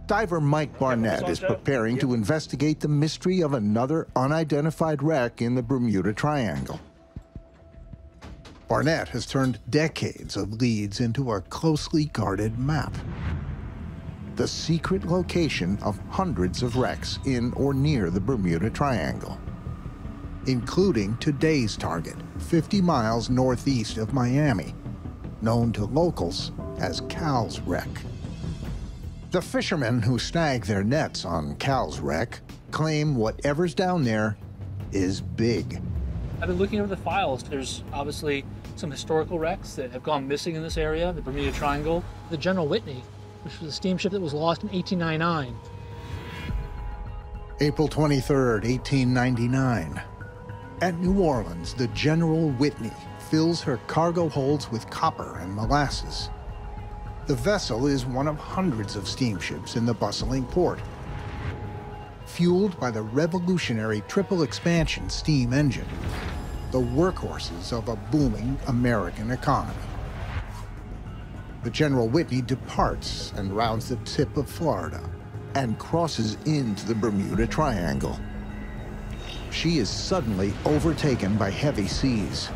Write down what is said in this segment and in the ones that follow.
Diver Mike Barnett is preparing to investigate the mystery of another unidentified wreck in the Bermuda Triangle. Barnett has turned decades of leads into a closely guarded map. The secret location of hundreds of wrecks in or near the Bermuda Triangle, including today's target, 50 miles northeast of Miami, known to locals as Cal's Wreck. The fishermen who snag their nets on Cal's Wreck claim whatever's down there is big. I've been looking over the files. There's obviously some historical wrecks that have gone missing in this area, the Bermuda Triangle. The General Whitney, which was a steamship that was lost in 1899. April 23rd, 1899. At New Orleans, the General Whitney fills her cargo holds with copper and molasses. The vessel is one of hundreds of steamships in the bustling port, fueled by the revolutionary triple expansion steam engine, the workhorses of a booming American economy. The General Whitney departs and rounds the tip of Florida and crosses into the Bermuda Triangle. She is suddenly overtaken by heavy seas.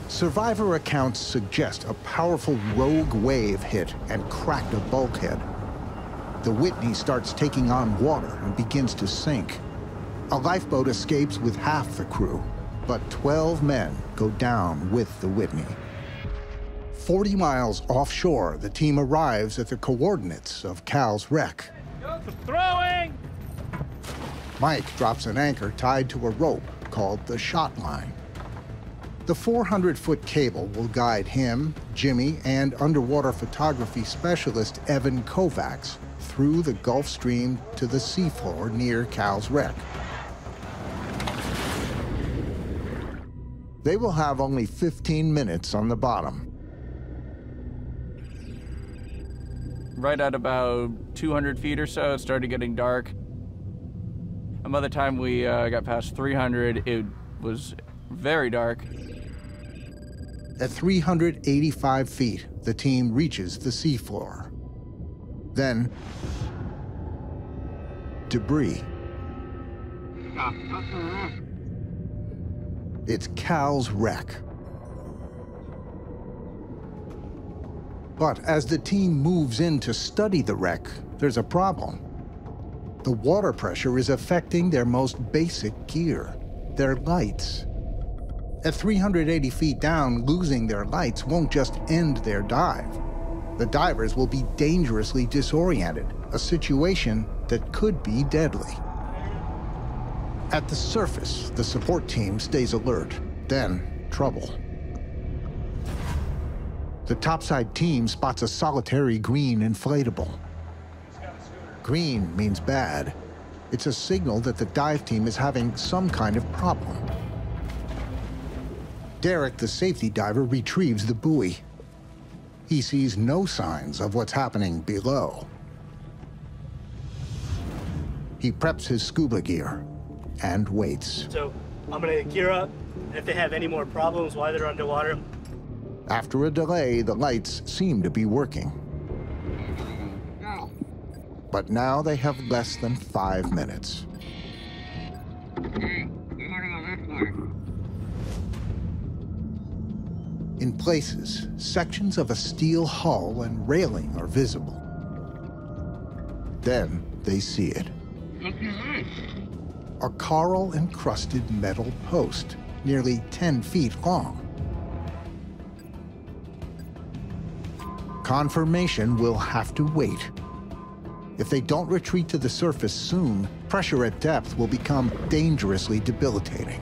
Survivor accounts suggest a powerful rogue wave hit and cracked a bulkhead. The Whitney starts taking on water and begins to sink. A lifeboat escapes with half the crew, but 12 men go down with the Whitney. 40 miles offshore, the team arrives at the coordinates of Cal's Wreck. Throwing! Mike drops an anchor tied to a rope called the shot line. The 400-foot cable will guide him, Jimmy, and underwater photography specialist Evan Kovacs through the Gulf Stream to the seafloor near Cal's Wreck. They will have only 15 minutes on the bottom. Right at about 200 feet or so, it started getting dark. And by the time we got past 300, it was very dark. At 385 feet, the team reaches the seafloor. Then, debris. It's Cal's Wreck. But as the team moves in to study the wreck, there's a problem. The water pressure is affecting their most basic gear, their lights. At 380 feet down, losing their lights won't just end their dive. The divers will be dangerously disoriented, a situation that could be deadly. At the surface, the support team stays alert. Then, trouble. The topside team spots a solitary green inflatable. Green means bad. It's a signal that the dive team is having some kind of problem. Derek, the safety diver, retrieves the buoy. He sees no signs of what's happening below. He preps his scuba gear and waits. So I'm gonna gear up. If they have any more problems while they're underwater. After a delay, the lights seem to be working. But now they have less than 5 minutes. In places, sections of a steel hull and railing are visible. Then they see it. A coral-encrusted metal post, nearly 10 feet long. Confirmation will have to wait. If they don't retreat to the surface soon, pressure at depth will become dangerously debilitating.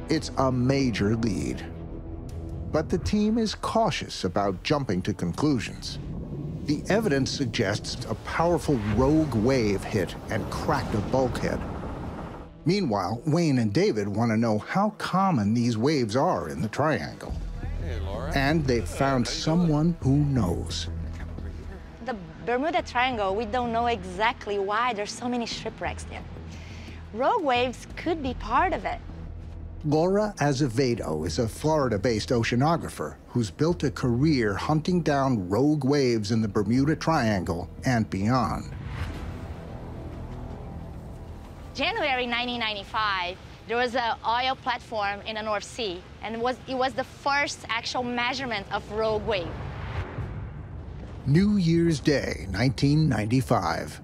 It's a major lead. But the team is cautious about jumping to conclusions. The evidence suggests a powerful rogue wave hit and cracked a bulkhead. Meanwhile, Wayne and David want to know how common these waves are in the Triangle. Hey, Laura. And they've found someone who knows. The Bermuda Triangle, we don't know exactly why there's so many shipwrecks there. Rogue waves could be part of it. Laura Azevedo is a Florida-based oceanographer who's built a career hunting down rogue waves in the Bermuda Triangle and beyond. January 1995, there was an oil platform in the North Sea, and it was the first actual measurement of rogue wave. New Year's Day, 1995.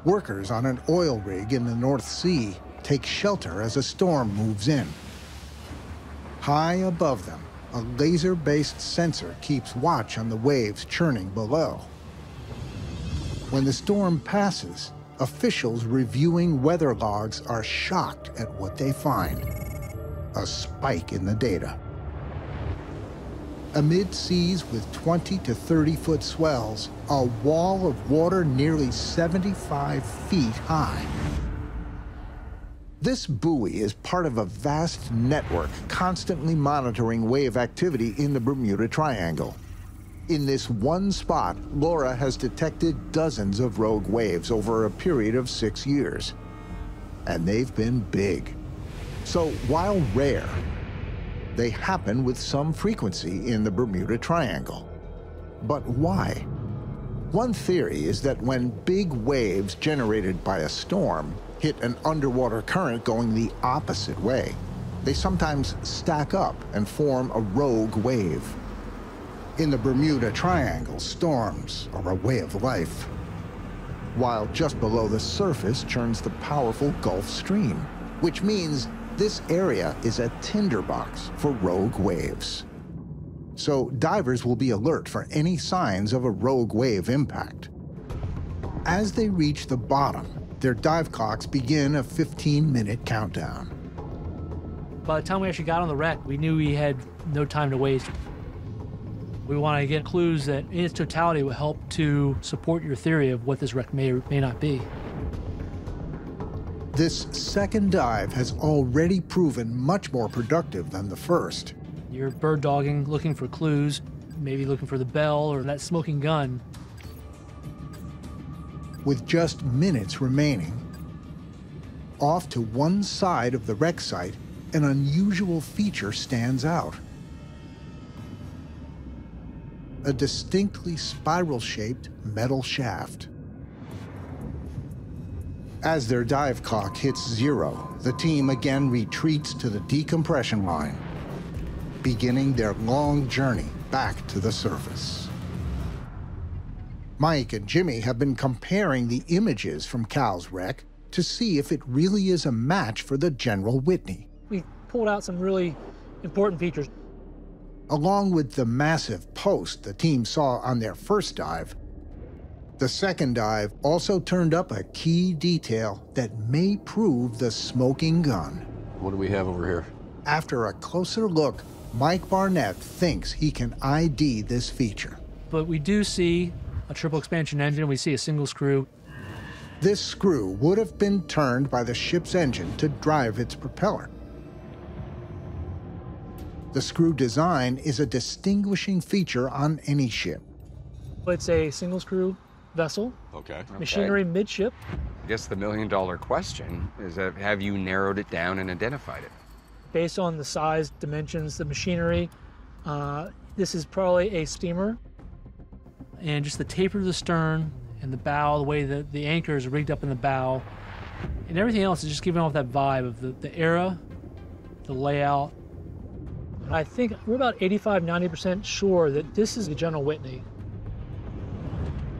Workers on an oil rig in the North Sea take shelter as a storm moves in. High above them, a laser-based sensor keeps watch on the waves churning below. When the storm passes, officials reviewing weather logs are shocked at what they find: a spike in the data. Amid seas with 20 to 30-foot swells, a wall of water nearly 75 feet high. This buoy is part of a vast network constantly monitoring wave activity in the Bermuda Triangle. In this one spot, Laura has detected dozens of rogue waves over a period of 6 years. And they've been big. So while rare, they happen with some frequency in the Bermuda Triangle. But why? One theory is that when big waves generated by a storm hit an underwater current going the opposite way, they sometimes stack up and form a rogue wave. In the Bermuda Triangle, storms are a way of life, while just below the surface churns the powerful Gulf Stream, which means this area is a tinderbox for rogue waves. So divers will be alert for any signs of a rogue wave impact. As they reach the bottom, their dive clocks begin a 15-minute countdown. By the time we actually got on the wreck, we knew we had no time to waste. We wanted to get clues that in its totality would help to support your theory of what this wreck may or may not be. This second dive has already proven much more productive than the first. You're bird dogging, looking for clues, maybe looking for the bell or that smoking gun. With just minutes remaining, off to one side of the wreck site, an unusual feature stands out. A distinctly spiral-shaped metal shaft. As their dive clock hits 0, the team again retreats to the decompression line, beginning their long journey back to the surface. Mike and Jimmy have been comparing the images from Cal's wreck to see if it really is a match for the General Whitney. We pulled out some really important features. Along with the massive post the team saw on their first dive, the second dive also turned up a key detail that may prove the smoking gun. What do we have over here? After a closer look, Mike Barnett thinks he can ID this feature. But we do see a triple expansion engine. We see a single screw. This screw would have been turned by the ship's engine to drive its propeller. The screw design is a distinguishing feature on any ship. It's a single screw vessel. Okay. Machinery midship. I guess the million-dollar question is that have you narrowed it down and identified it? Based on the size, dimensions, the machinery, this is probably a steamer. And just the taper of the stern and the bow, the way that the anchor is rigged up in the bow, and everything else is just giving off that vibe of the era, the layout. I think we're about 85–90% sure that this is the General Whitney.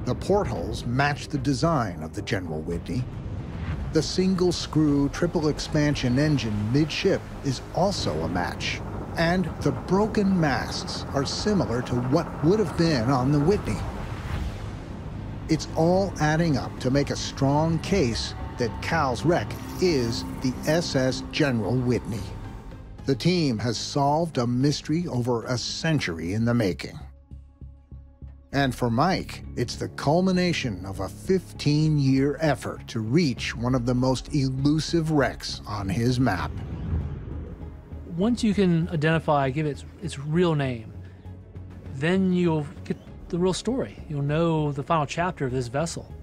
The portholes match the design of the General Whitney. The single screw triple expansion engine midship is also a match. And the broken masts are similar to what would have been on the Whitney. It's all adding up to make a strong case that Cal's wreck is the SS General Whitney. The team has solved a mystery over a century in the making. And for Mike, it's the culmination of a 15-year effort to reach one of the most elusive wrecks on his map. Once you can identify, give it its real name, then you'll get the real story. You'll know the final chapter of this vessel.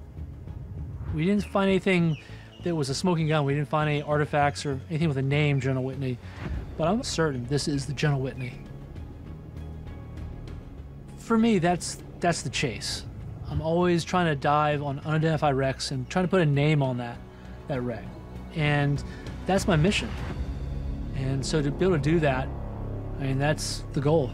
We didn't find anything that was a smoking gun. We didn't find any artifacts or anything with a name, General Whitney. But I'm certain this is the General Whitney. For me, that's the chase. I'm always trying to dive on unidentified wrecks and trying to put a name on that wreck. And that's my mission. And so to be able to do that, I mean, that's the goal.